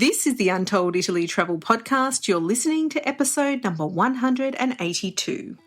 This is the Untold Italy travel podcast. You're listening to episode number 182.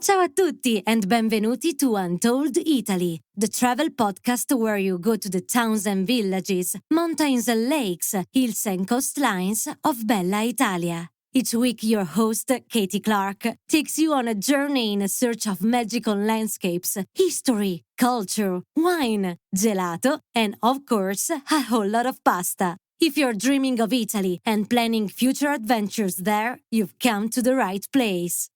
Ciao a tutti and benvenuti to Untold Italy, the travel podcast where you go to the towns and villages, mountains and lakes, hills and coastlines of Bella Italia. Each week your host, Katie Clark, takes you on a journey in search of magical landscapes, history, culture, wine, gelato, and of course, a whole lot of pasta. If you're dreaming of Italy and planning future adventures there, you've come to the right place.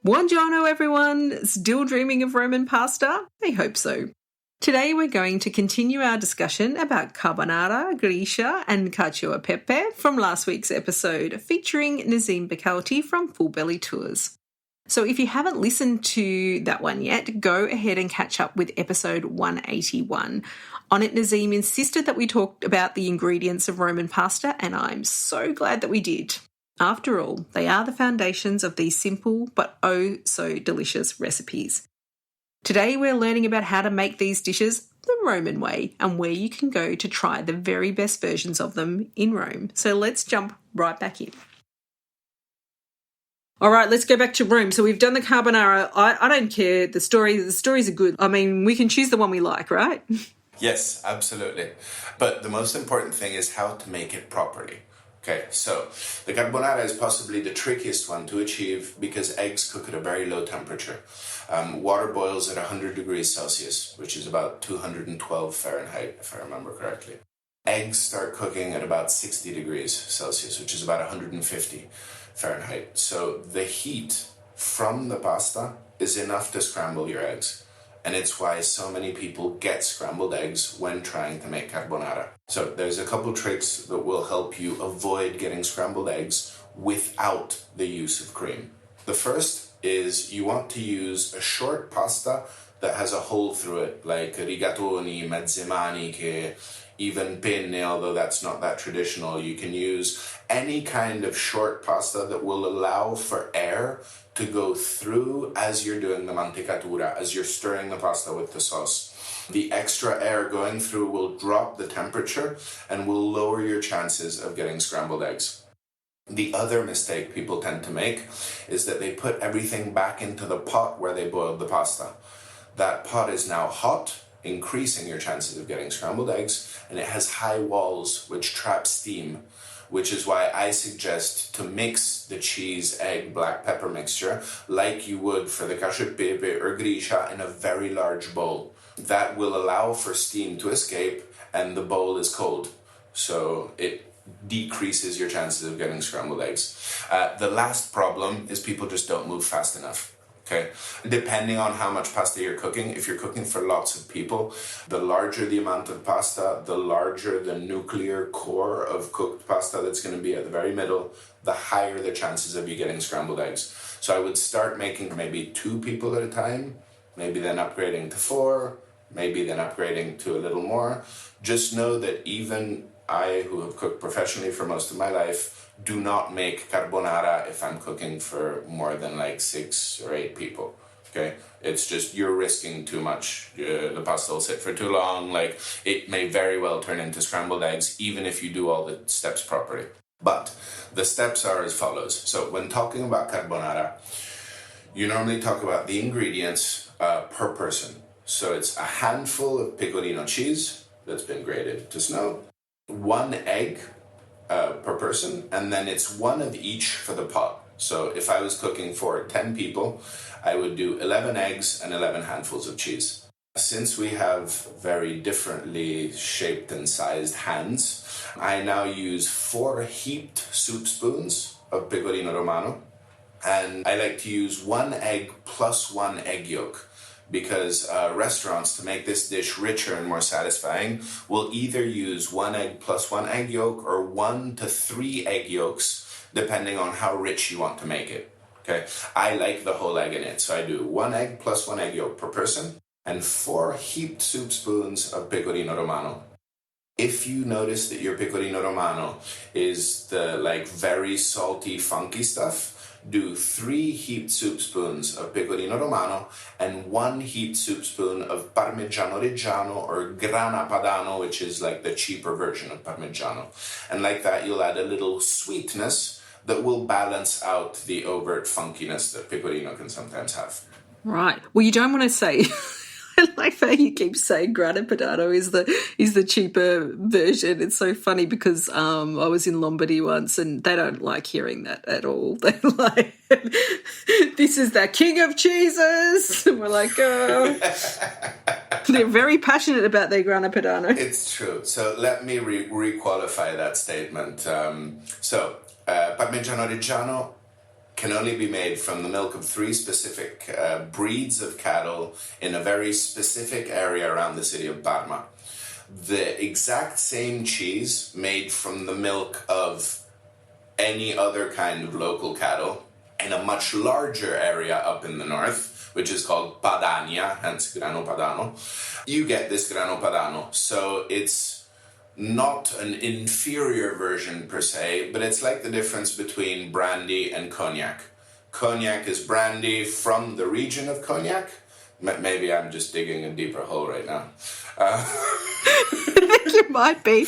Buongiorno everyone! Still dreaming of Roman pasta? I hope so. Today we're going to continue our discussion about carbonara, gricia and cacio e pepe from last week's episode featuring Nesim from Full Belly Tours. So if you haven't listened to that one yet, go ahead and catch up with episode 181. On it, Nesim insisted that we talked about the ingredients of Roman pasta, and I'm so glad that we did. After all, they are the foundations of these simple but oh so delicious recipes. Today we're learning about how to make these dishes the Roman way and where you can go to try the very best versions of them in Rome. So let's jump right back in. All right, let's go back to Rome. So we've done the carbonara. I don't care. The stories are good. I mean, we can choose the one we like, right? Yes, absolutely. But the most important thing is how to make it properly. Okay, so the carbonara is possibly the trickiest one to achieve because eggs cook at a very low temperature. Water boils at 100 degrees Celsius, which is about 212 Fahrenheit, if I remember correctly. Eggs start cooking at about 60 degrees Celsius, which is about 150 Fahrenheit. So the heat from the pasta is enough to scramble your eggs. And it's why so many people get scrambled eggs when trying to make carbonara. So there's a couple tricks that will help you avoid getting scrambled eggs without the use of cream. The first is you want to use a short pasta that has a hole through it, like rigatoni, mezze maniche, even penne, although that's not that traditional. You can use any kind of short pasta that will allow for air to go through as you're doing the mantecatura, as you're stirring the pasta with the sauce. The extra air going through will drop the temperature and will lower your chances of getting scrambled eggs. The other mistake people tend to make is that they put everything back into the pot where they boiled the pasta. That pot is now hot, increasing your chances of getting scrambled eggs, and it has high walls which trap steam, which is why I suggest to mix the cheese, egg, black pepper mixture like you would for the cacio e pepe or gricia in a very large bowl. That will allow for steam to escape and the bowl is cold, so it decreases your chances of getting scrambled eggs. The last problem is people just don't move fast enough. Okay, depending on how much pasta you're cooking, if you're cooking for lots of people, the larger the amount of pasta, the larger the nuclear core of cooked pasta that's going to be at the very middle, the higher the chances of you getting scrambled eggs. So I would start making maybe 2 people at a time, maybe then upgrading to 4, maybe then upgrading to a little more. Just know that even I, who have cooked professionally for most of my life, do not make carbonara if I'm cooking for more than like 6 or 8 people. Okay, it's just you're risking too much. The pasta will sit for too long. Like it may very well turn into scrambled eggs, even if you do all the steps properly. But the steps are as follows. So when talking about carbonara, you normally talk about the ingredients per person. So it's a handful of pecorino cheese that's been grated to snow, 1 egg per person, and then it's 1 of each for the pot. So if I was cooking for 10 people, I would do 11 eggs and 11 handfuls of cheese. Since we have very differently shaped and sized hands, I now use 4 heaped soup spoons of pecorino Romano, and I like to use 1 egg plus 1 egg yolk, because restaurants, to make this dish richer and more satisfying, will either use 1 egg plus 1 egg yolk or 1 to 3 egg yolks, depending on how rich you want to make it. Okay, I like the whole egg in it, so I do 1 egg plus 1 egg yolk per person and 4 heaped soup spoons of pecorino Romano. If you notice that your pecorino romano is the like very salty, funky stuff, do 3 heaped soup spoons of pecorino romano and 1 heaped soup spoon of parmigiano reggiano or grana padano, which is like the cheaper version of parmigiano. And like that, you'll add a little sweetness that will balance out the overt funkiness that pecorino can sometimes have. Right. Well, you don't want to say... I like that you keep saying grana padano is the cheaper version. It's so funny because I was in Lombardy once and they don't like hearing that at all. They're like, this is the king of cheeses. And we're like, oh. They're very passionate about their grana padano. It's true. So let me re-qualify that statement. Parmigiano Reggiano can only be made from the milk of 3 specific breeds of cattle in a very specific area around the city of Parma. The exact same cheese made from the milk of any other kind of local cattle in a much larger area up in the north, which is called Padania, hence grano padano. You get this grano padano, so it's not an inferior version per se, but it's like the difference between brandy and cognac. Cognac is brandy from the region of Cognac. Maybe I'm just digging a deeper hole right now. You might be.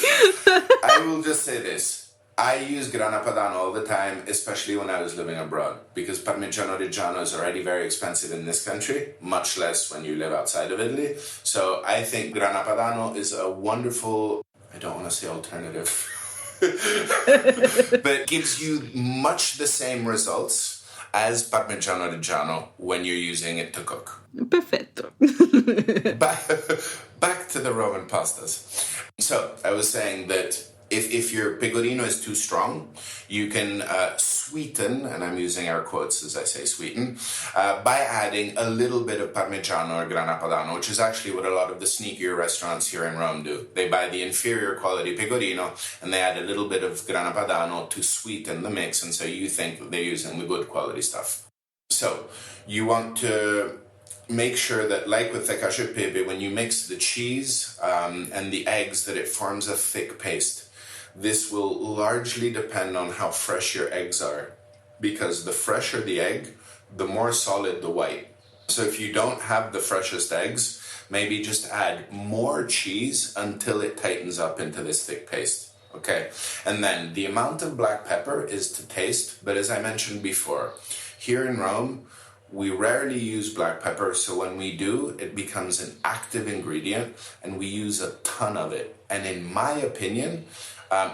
I will just say this. I use grana padano all the time, especially when I was living abroad, because Parmigiano Reggiano is already very expensive in this country, much less when you live outside of Italy. So I think grana padano is a wonderful... I don't want to say alternative, but gives you much the same results as Parmigiano Reggiano when you're using it to cook. Perfetto. Back to the Roman pastas. So I was saying that if your pecorino is too strong, you can sweeten, and I'm using air quotes as I say sweeten, by adding a little bit of Parmigiano or Grana Padano, which is actually what a lot of the sneakier restaurants here in Rome do. They buy the inferior quality pecorino and they add a little bit of Grana Padano to sweeten the mix, and so you think that they're using the good quality stuff. So you want to make sure that, like with the cacio e pepe, when you mix the cheese and the eggs, that it forms a thick paste. This will largely depend on how fresh your eggs are, because the fresher the egg, the more solid the white. So if you don't have the freshest eggs, maybe just add more cheese until it tightens up into this thick paste. Okay, and then the amount of black pepper is to taste, but as I mentioned before, here in Rome, we rarely use black pepper, so when we do, it becomes an active ingredient, and we use a ton of it. And in my opinion,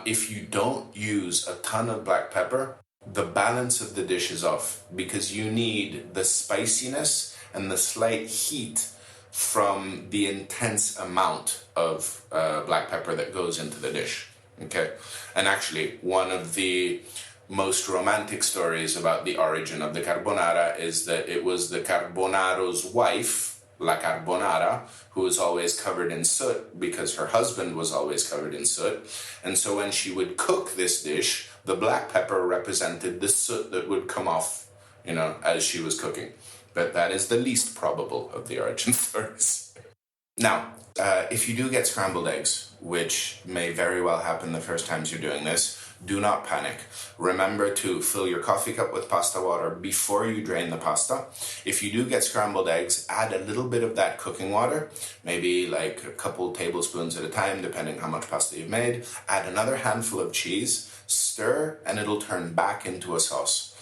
if you don't use a ton of black pepper, the balance of the dish is off, because you need the spiciness and the slight heat from the intense amount of black pepper that goes into the dish. Okay, and actually, one of the most romantic stories about the origin of the carbonara is that it was the carbonaro's wife, La Carbonara, who was always covered in soot because her husband was always covered in soot. And so when she would cook this dish, the black pepper represented the soot that would come off, as she was cooking. But that is the least probable of the origin stories. Now, if you do get scrambled eggs, which may very well happen the first times you're doing this, do not panic. Remember to fill your coffee cup with pasta water before you drain the pasta. If you do get scrambled eggs, add a little bit of that cooking water, maybe like a couple tablespoons at a time, depending how much pasta you've made. Add another handful of cheese, stir, and it'll turn back into a sauce.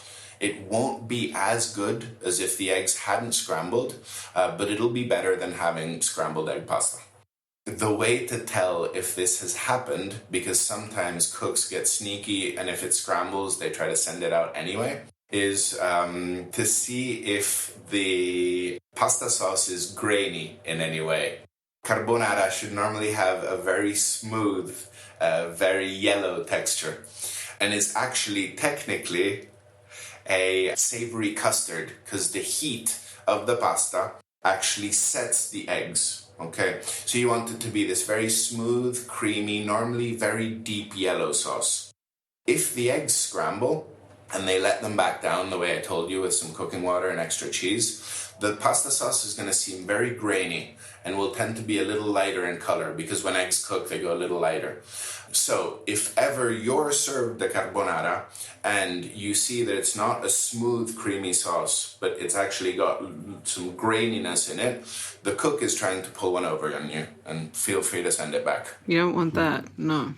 It won't be as good as if the eggs hadn't scrambled, but it'll be better than having scrambled egg pasta. The way to tell if this has happened, because sometimes cooks get sneaky and if it scrambles, they try to send it out anyway, is to see if the pasta sauce is grainy in any way. Carbonara should normally have a very smooth, very yellow texture, and is actually technically a savory custard, because the heat of the pasta actually sets the eggs. Okay, so you want it to be this very smooth, creamy, normally very deep yellow sauce. If the eggs scramble, and they let them back down the way I told you with some cooking water and extra cheese, the pasta sauce is going to seem very grainy and will tend to be a little lighter in color because when eggs cook, they go a little lighter. So if ever you're served the carbonara and you see that it's not a smooth, creamy sauce, but it's actually got some graininess in it, the cook is trying to pull one over on you, and feel free to send it back. You don't want that, no.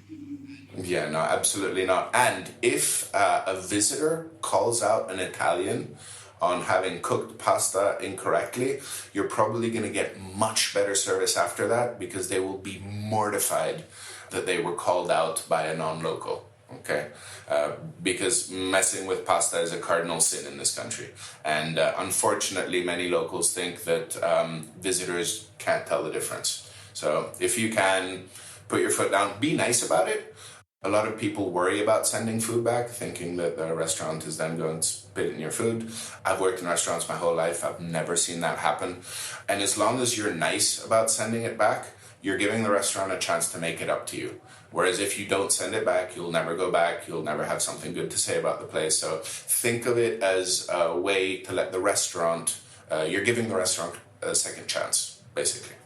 Yeah, no, absolutely not. And if a visitor calls out an Italian on having cooked pasta incorrectly, you're probably going to get much better service after that because they will be mortified that they were called out by a non-local, okay? Because messing with pasta is a cardinal sin in this country. And unfortunately, many locals think that visitors can't tell the difference. So if you can put your foot down, be nice about it. A lot of people worry about sending food back, thinking that the restaurant is then going to spit in your food. I've worked in restaurants my whole life. I've never seen that happen. And as long as you're nice about sending it back, you're giving the restaurant a chance to make it up to you. Whereas if you don't send it back, you'll never go back. You'll never have something good to say about the place. So think of it as a way to let the restaurant, you're giving the restaurant a second chance, basically.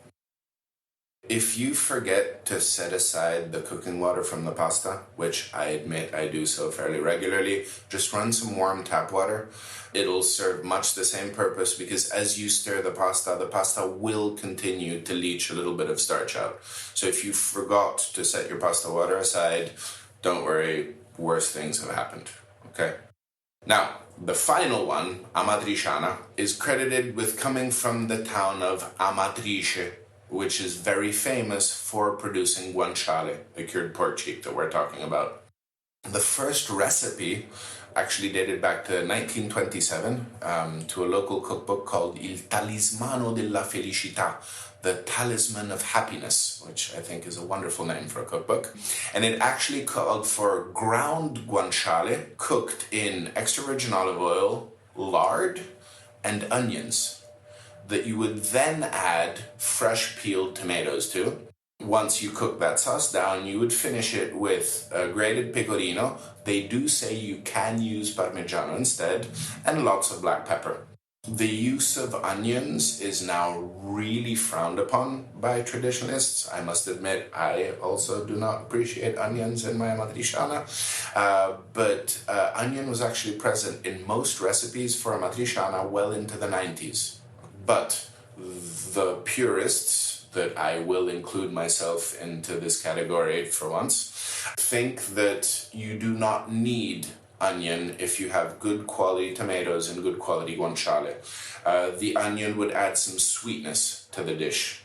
If you forget to set aside the cooking water from the pasta, which I admit I do so fairly regularly, just run some warm tap water. It'll serve much the same purpose because as you stir the pasta will continue to leach a little bit of starch out. So if you forgot to set your pasta water aside, don't worry, worse things have happened, okay? Now, the final one, amatriciana, is credited with coming from the town of Amatrice, which is very famous for producing guanciale, the cured pork cheek that we're talking about. The first recipe actually dated back to 1927 to a local cookbook called Il Talismano della Felicità, the Talisman of Happiness, which I think is a wonderful name for a cookbook. And it actually called for ground guanciale cooked in extra virgin olive oil, lard, and onions that you would then add fresh peeled tomatoes to. Once you cook that sauce down, you would finish it with grated pecorino. They do say you can use parmigiano instead, and lots of black pepper. The use of onions is now really frowned upon by traditionalists. I must admit, I also do not appreciate onions in my amatriciana, but onion was actually present in most recipes for amatriciana well into the 90s. But the purists, that I will include myself into this category for once, think that you do not need onion if you have good quality tomatoes and good quality guanciale. The onion would add some sweetness to the dish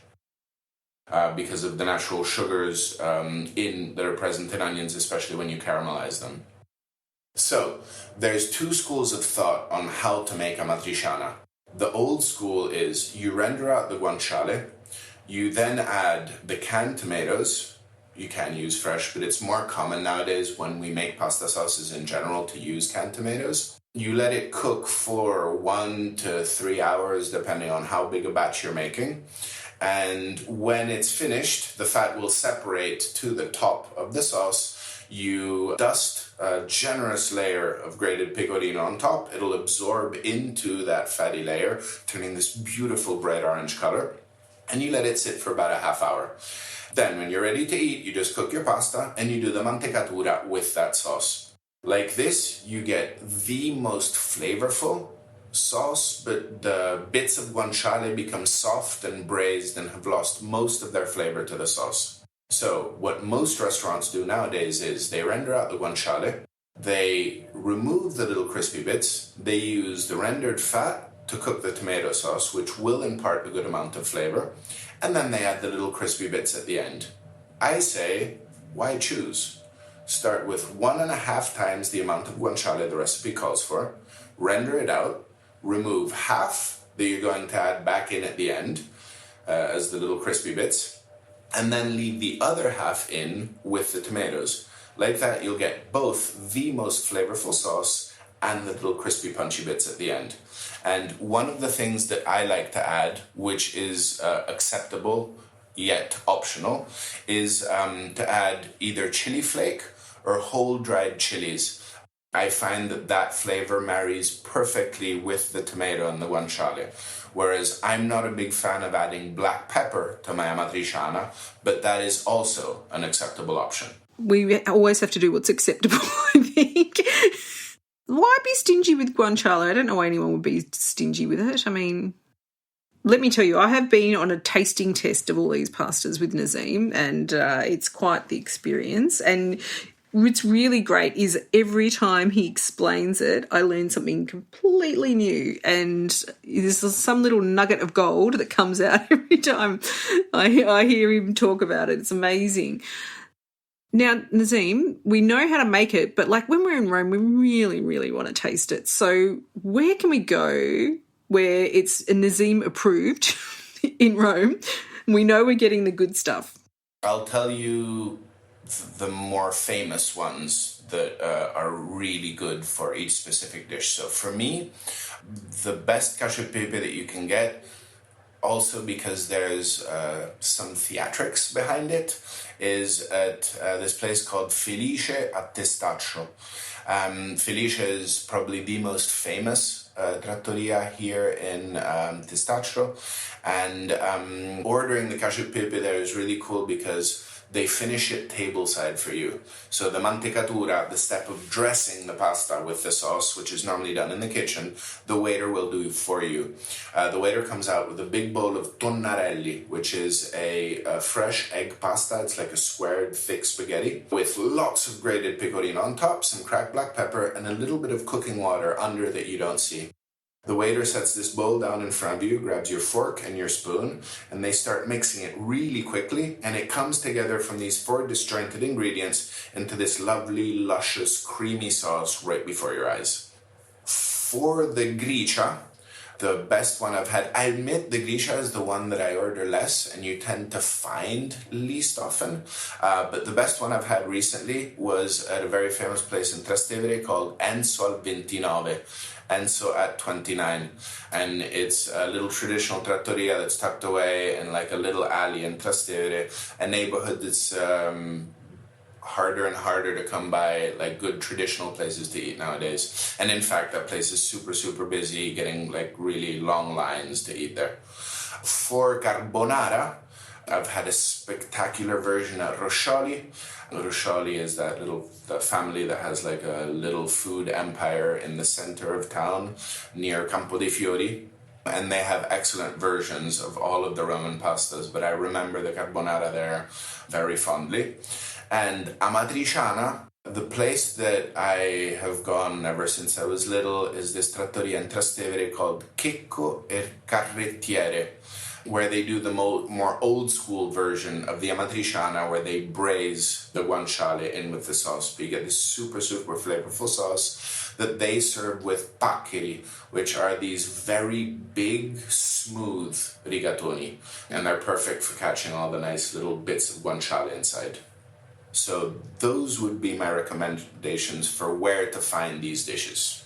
because of the natural sugars that are present in onions, especially when you caramelize them. So there's two schools of thought on how to make amatriciana. The old school is you render out the guanciale, you then add the canned tomatoes. You can use fresh, but it's more common nowadays when we make pasta sauces in general to use canned tomatoes. You let it cook for 1 to 3 hours, depending on how big a batch you're making. And when it's finished, the fat will separate to the top of the sauce. You dust a generous layer of grated pecorino on top. It'll absorb into that fatty layer, turning this beautiful bright orange color. And you let it sit for about a half hour. Then when you're ready to eat, you just cook your pasta and you do the mantecatura with that sauce. Like this, you get the most flavorful sauce, but the bits of guanciale become soft and braised and have lost most of their flavor to the sauce. So what most restaurants do nowadays is they render out the guanciale, they remove the little crispy bits, they use the rendered fat to cook the tomato sauce, which will impart a good amount of flavor, and then they add the little crispy bits at the end. I say, why choose? Start with 1.5 times the amount of guanciale the recipe calls for, render it out, remove half that you're going to add back in at the end as the little crispy bits, and then leave the other half in with the tomatoes. Like that, you'll get both the most flavorful sauce and the little crispy punchy bits at the end. And one of the things that I like to add, which is acceptable yet optional, is to add either chili flake or whole dried chilies. I find that flavor marries perfectly with the tomato and the guanciale. Whereas I'm not a big fan of adding black pepper to my amatriciana, but that is also an acceptable option. We always have to do what's acceptable, I think. Why be stingy with guanciale? I don't know why anyone would be stingy with it. I mean, let me tell you, I have been on a tasting test of all these pastas with Nesim, and it's quite the experience. And what's really great is every time he explains it, I learn something completely new. And there's some little nugget of gold that comes out every time I hear him talk about it. It's amazing. Now, Nesim, we know how to make it, but like when we're in Rome, we really, really want to taste it. So where can we go where it's Nesim approved in Rome? We know we're getting the good stuff. I'll tell you the more famous ones that are really good for each specific dish. So for me, the best cacio e pepe that you can get, also because there's some theatrics behind it, is at this place called Felice a Testaccio. Felice is probably the most famous trattoria here in Testaccio, and ordering the cacio e pepe there is really cool because they finish it tableside for you. So the mantecatura, the step of dressing the pasta with the sauce, which is normally done in the kitchen, the waiter will do for you. The waiter comes out with a big bowl of tonnarelli, which is a fresh egg pasta. It's like a squared, thick spaghetti with lots of grated pecorino on top, some cracked black pepper, and a little bit of cooking water under that you don't see. The waiter sets this bowl down in front of you, grabs your fork and your spoon, and they start mixing it really quickly, and it comes together from these 4 disjointed ingredients into this lovely, luscious, creamy sauce right before your eyes. For the gricia, the best one I've had, I admit the gricia is the one that I order less and you tend to find least often, but the best one I've had recently was at a very famous place in Trastevere called Enso al 29. Enso at 29, and it's a little traditional trattoria that's tucked away in like a little alley in Trastevere, a neighborhood that's harder and harder to come by, like good traditional places to eat nowadays. And in fact, that place is super, super busy, getting like really long lines to eat there. For carbonara, I've had a spectacular version at Roscioli. Roscioli is that family that has like a little food empire in the center of town near Campo dei Fiori. And they have excellent versions of all of the Roman pastas, but I remember the carbonara there very fondly. And amatriciana, the place that I have gone ever since I was little is this trattoria in Trastevere called Checco e Carrettiere, where they do the more old school version of the amatriciana, where they braise the guanciale in with the sauce. But you get this super, super flavorful sauce that they serve with paccheri, which are these very big, smooth rigatoni. And they're perfect for catching all the nice little bits of guanciale inside. So those would be my recommendations for where to find these dishes.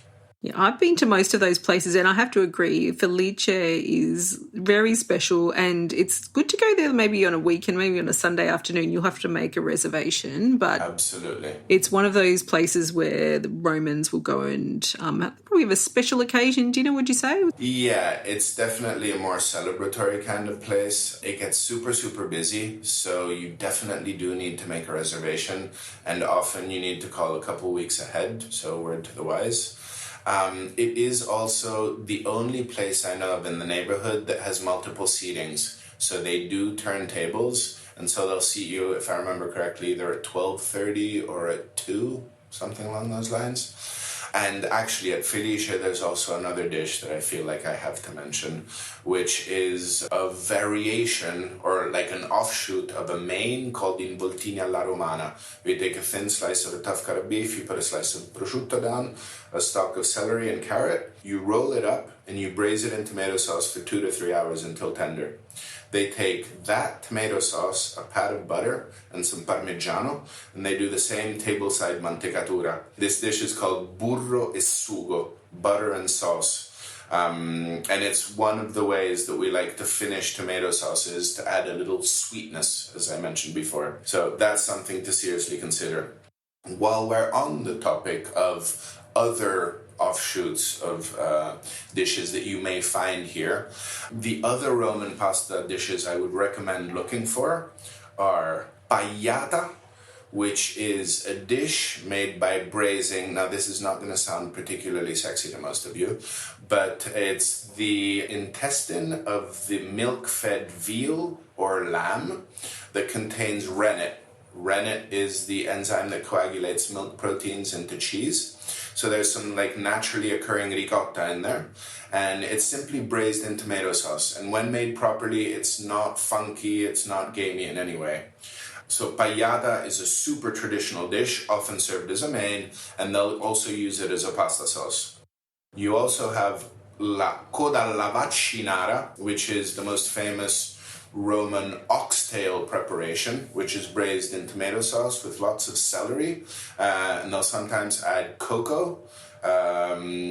Yeah, I've been to most of those places, and I have to agree, Felice is very special, and it's good to go there maybe on a weekend, maybe on a Sunday afternoon. You'll have to make a reservation, but absolutely, it's one of those places where the Romans will go and probably have a special occasion dinner, would you say? Yeah, it's definitely a more celebratory kind of place. It gets super, super busy, so you definitely do need to make a reservation, and often you need to call a couple weeks ahead, so word to the wise. It is also the only place I know of in the neighborhood that has multiple seatings. So they do turn tables, and so they'll seat you, if I remember correctly, either at 12:30 or at 2, something along those lines. And actually at Felice, there's also another dish that I feel like I have to mention, which is a variation or like an offshoot of a main called involtini alla Romana. You take a thin slice of a tough cut of beef, you put a slice of prosciutto down, a stalk of celery and carrot, you roll it up and you braise it in tomato sauce for 2 to 3 hours until tender. They take that tomato sauce, a pat of butter, and some parmigiano, and they do the same tableside mantecatura. This dish is called burro e sugo, butter and sauce. And it's one of the ways that we like to finish tomato sauces, to add a little sweetness, as I mentioned before. So that's something to seriously consider. While we're on the topic of other offshoots of dishes that you may find here, the other Roman pasta dishes I would recommend looking for are pagliata, which is a dish made by braising. Now, this is not going to sound particularly sexy to most of you, but it's the intestine of the milk-fed veal or lamb that contains rennet. Rennet is the enzyme that coagulates milk proteins into cheese. So there's some like naturally occurring ricotta in there, and it's simply braised in tomato sauce. And when made properly, it's not funky, it's not gamey in any way. So pagliata is a super traditional dish, often served as a main, and they'll also use it as a pasta sauce. You also have la coda alla vaccinara, which is the most famous Roman oxtail preparation, which is braised in tomato sauce with lots of celery, and they'll sometimes add cocoa,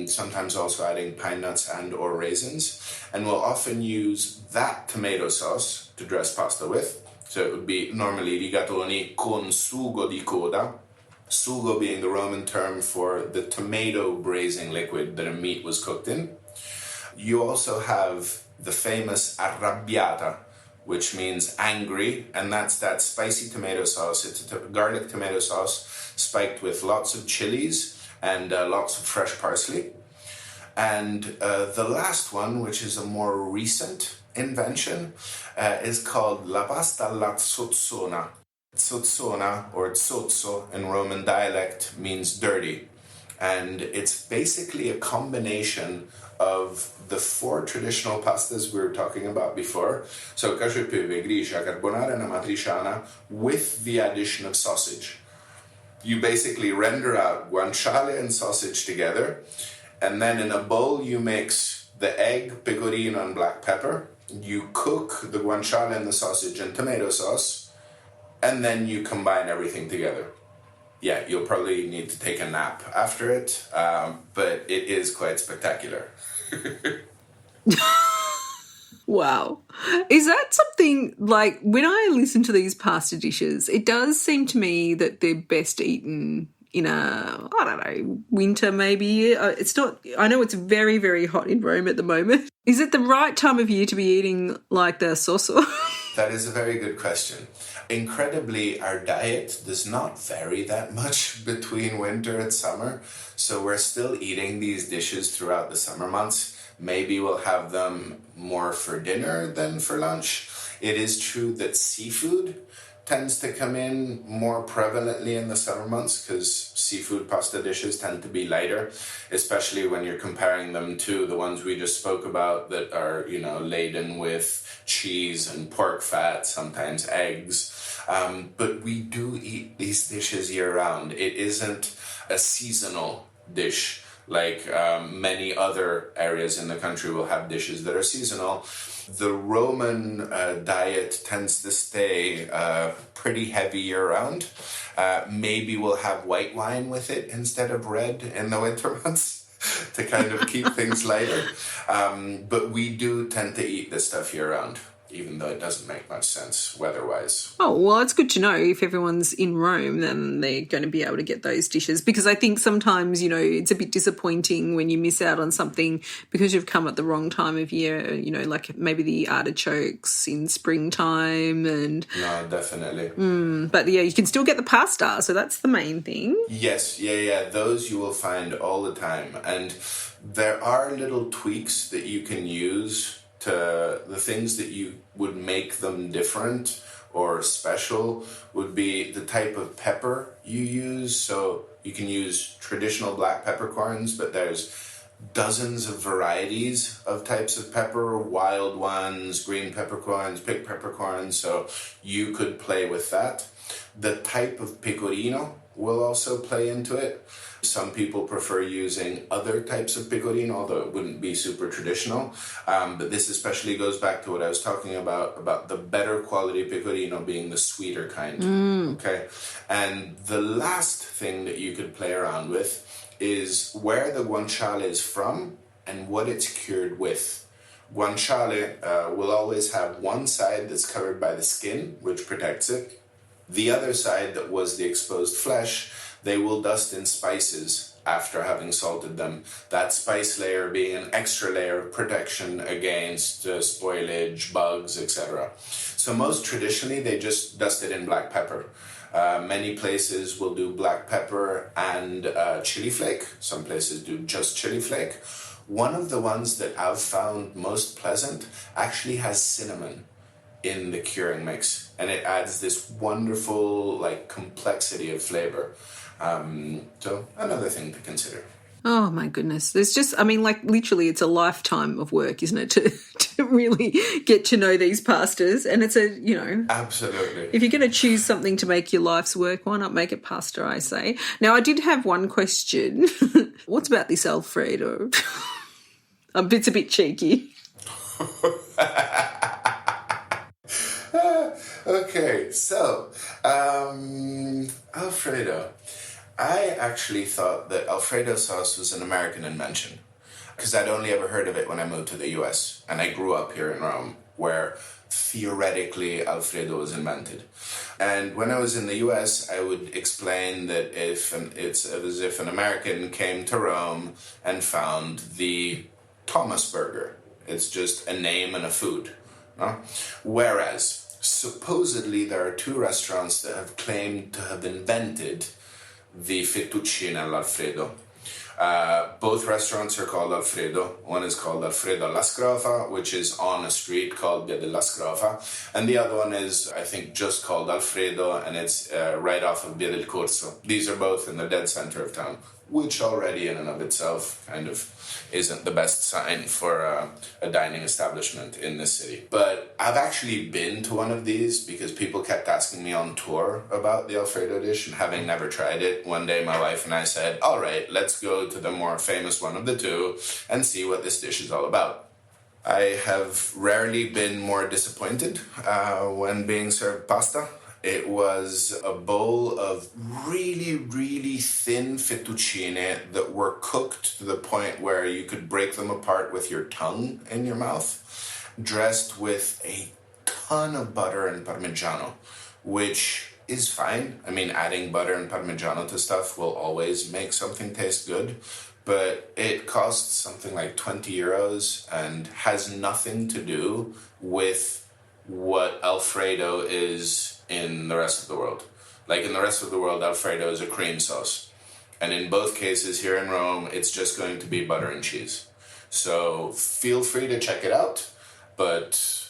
sometimes also adding pine nuts and or raisins, and will often use that tomato sauce to dress pasta with. So it would be normally rigatoni con sugo di coda, sugo being the Roman term for the tomato braising liquid that a meat was cooked in. You also have the famous arrabbiata, which means angry, and that's that spicy tomato sauce. It's a garlic tomato sauce spiked with lots of chilies and lots of fresh parsley. And the last one, which is a more recent invention, is called la pasta alla Zozzona. Zozzona, or zozzo in Roman dialect, means dirty. And it's basically a combination of the four traditional pastas we were talking about before. So cacio e pepe, gricia, carbonara, and amatriciana, with the addition of sausage. You basically render out guanciale and sausage together, and then in a bowl you mix the egg, pecorino, and black pepper. You cook the guanciale and the sausage in tomato sauce, and then you combine everything together. Yeah, you'll probably need to take a nap after it, but it is quite spectacular. Wow. Is that something, like, when I listen to these pasta dishes, it does seem to me that they're best eaten in a, I don't know, winter maybe. It's not, I know it's very, very hot in Rome at the moment. Is it the right time of year to be eating like the sosso? That is a very good question. Incredibly, our diet does not vary that much between winter and summer, so we're still eating these dishes throughout the summer months. Maybe we'll have them more for dinner than for lunch. It is true that seafood tends to come in more prevalently in the summer months because seafood pasta dishes tend to be lighter, especially when you're comparing them to the ones we just spoke about that are, you know, laden with cheese and pork fat, sometimes eggs. But we do eat these dishes year-round. It isn't a seasonal dish like many other areas in the country will have dishes that are seasonal. The Roman diet tends to stay pretty heavy year-round. Maybe we'll have white wine with it instead of red in the winter months to kind of keep things lighter. But we do tend to eat this stuff year-round, even though it doesn't make much sense weather-wise. Oh, well, it's good to know if everyone's in Rome, then they're going to be able to get those dishes. Because I think sometimes, you know, it's a bit disappointing when you miss out on something because you've come at the wrong time of year, you know, like maybe the artichokes in springtime and... No, definitely. But, yeah, you can still get the pasta, so that's the main thing. Yes, yeah. Those you will find all the time. And there are little tweaks that you can use to the things that you would make them different or special would be the type of pepper you use. So you can use traditional black peppercorns, but there's dozens of varieties of types of pepper, wild ones, green peppercorns, picked peppercorns, so you could play with that. The type of pecorino will also play into it. Some people prefer using other types of pecorino, although it wouldn't be super traditional. But this especially goes back to what I was talking about the better quality pecorino being the sweeter kind. Okay. And the last thing that you could play around with is where the guanciale is from and what it's cured with. Guanciale will always have one side that's covered by the skin, which protects it. The other side that was the exposed flesh, they will dust in spices after having salted them. That spice layer being an extra layer of protection against spoilage, bugs, etc. So most traditionally, they just dust it in black pepper. Many places will do black pepper and chili flake. Some places do just chili flake. One of the ones that I've found most pleasant actually has cinnamon in the curing mix, and it adds this wonderful complexity of flavor. So another thing to consider. Oh my goodness. There's just, literally it's a lifetime of work, isn't it, to really get to know these pastas. And it's Absolutely. if you're going to choose something to make your life's work, why not make it pasta, I say. Now, I did have one question. What's about this Alfredo? It's a bit cheeky. Okay, so Alfredo. I actually thought that Alfredo sauce was an American invention because I'd only ever heard of it when I moved to the US, and I grew up here in Rome where theoretically Alfredo was invented. And when I was in the US, I would explain that it's as if an American came to Rome and found the Thomas burger. It's just a name and a food. No? Whereas supposedly there are two restaurants that have claimed to have invented the fettuccine all'Alfredo. Both restaurants are called Alfredo. One is called Alfredo alla Scrofa, which is on a street called Via della Scrofa, and the other one is, I think, just called Alfredo, and it's right off of Via del Corso. These are both in the dead center of town, which already in and of itself kind of isn't the best sign for a dining establishment in this city. But I've actually been to one of these because people kept asking me on tour about the Alfredo dish, and having never tried it, one day my wife and I said, all right, let's go to the more famous one of the two and see what this dish is all about. I have rarely been more disappointed when being served pasta. It was a bowl of really, really thin fettuccine that were cooked to the point where you could break them apart with your tongue in your mouth, dressed with a ton of butter and parmigiano, which is fine. I mean, adding butter and parmigiano to stuff will always make something taste good, but it costs something like 20 euros and has nothing to do with what Alfredo is in the rest of the world. Like in the rest of the world, Alfredo is a cream sauce. And in both cases here in Rome, it's just going to be butter and cheese. So feel free to check it out, but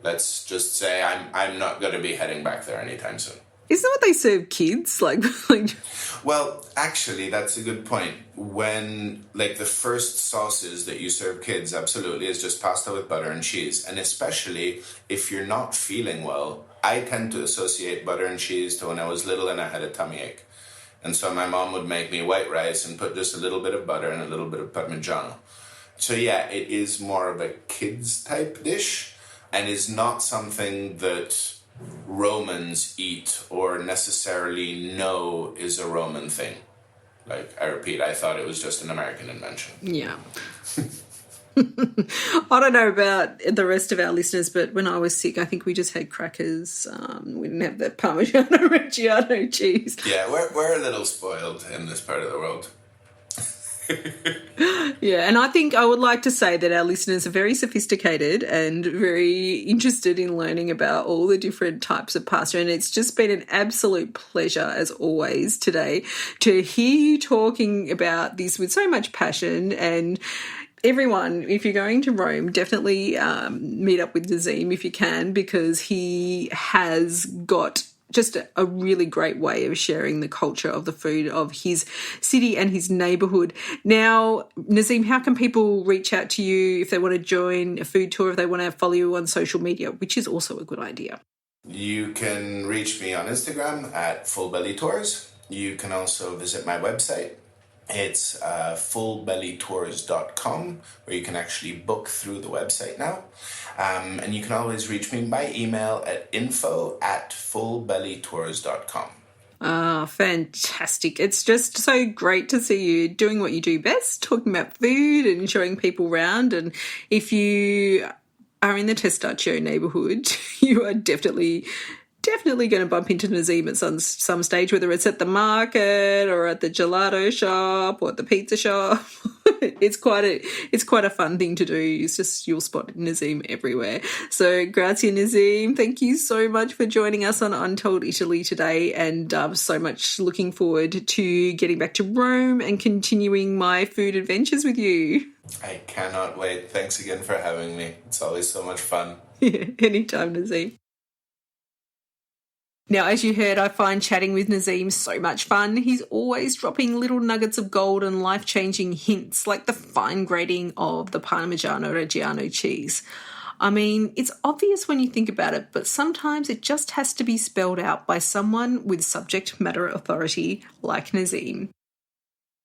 let's just say I'm not going to be heading back there anytime soon. Isn't that what they serve kids? Well, actually, that's a good point. When, the first sauces that you serve kids, absolutely, is just pasta with butter and cheese. And especially if you're not feeling well, I tend to associate butter and cheese to when I was little and I had a tummy ache. And so my mom would make me white rice and put just a little bit of butter and a little bit of parmigiano. So yeah, it is more of a kids type dish and is not something that Romans eat or necessarily know is a Roman thing. I repeat, I thought it was just an American invention. Yeah. I don't know about the rest of our listeners, but when I was sick, I think we just had crackers. We didn't have the Parmigiano Reggiano cheese. Yeah, we're a little spoiled in this part of the world. Yeah, and I think I would like to say that our listeners are very sophisticated and very interested in learning about all the different types of pasta, and it's just been an absolute pleasure, as always, today to hear you talking about this with so much passion. And everyone, if you're going to Rome, definitely meet up with Nesim if you can, because he has got just a really great way of sharing the culture of the food of his city and his neighbourhood. Now, Nesim, how can people reach out to you if they want to join a food tour, if they want to follow you on social media, which is also a good idea? You can reach me on Instagram at fullbellytours. You can also visit my website. It's fullbellytours.com, where you can actually book through the website now. And you can always reach me by email at info@fullbellytours.com. Ah, fantastic. It's just so great to see you doing what you do best, talking about food and showing people around. And if you are in the Testaccio neighbourhood, you are definitely definitely going to bump into Nesim at some stage, whether it's at the market or at the gelato shop or at the pizza shop. It's quite a fun thing to do. It's just you'll spot Nesim everywhere. So grazie Nesim. Thank you so much for joining us on Untold Italy today, and so much looking forward to getting back to Rome and continuing my food adventures with you. I cannot wait. Thanks again for having me. It's always so much fun. Anytime, Nesim. Now, as you heard, I find chatting with Nesim so much fun. He's always dropping little nuggets of gold and life-changing hints, like the fine grating of the Parmigiano Reggiano cheese. I mean, it's obvious when you think about it, but sometimes it just has to be spelled out by someone with subject matter authority like Nesim.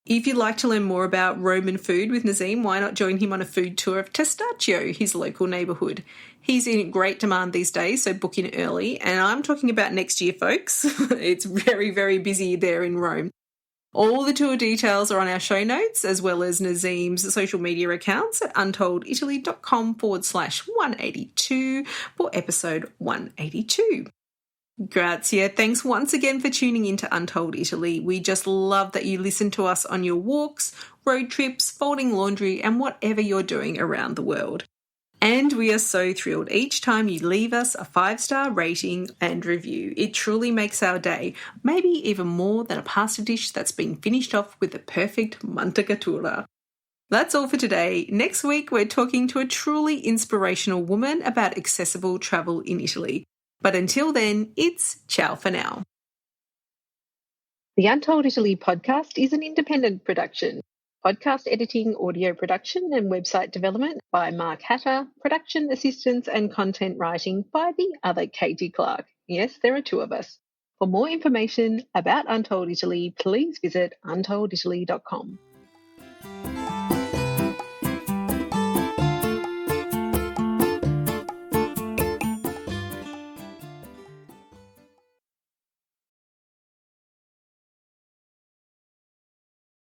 If you'd like to learn more about Roman food with Nesim, why not join him on a food tour of Testaccio, his local neighbourhood? He's in great demand these days, so book in early. And I'm talking about next year, folks. It's very, very busy there in Rome. All the tour details are on our show notes, as well as Nesim's social media accounts at untolditaly.com/182 for episode 182. Grazie. Thanks once again for tuning into Untold Italy. We just love that you listen to us on your walks, road trips, folding laundry, and whatever you're doing around the world. And we are so thrilled each time you leave us a 5-star rating and review. It truly makes our day, maybe even more than a pasta dish that's been finished off with the perfect mantecatura. That's all for today. Next week, we're talking to a truly inspirational woman about accessible travel in Italy. But until then, it's ciao for now. The Untold Italy podcast is an independent production. Podcast editing, audio production and website development by Mark Hatter, production assistance and content writing by the other Katie Clark. Yes, there are two of us. For more information about Untold Italy, please visit untolditaly.com.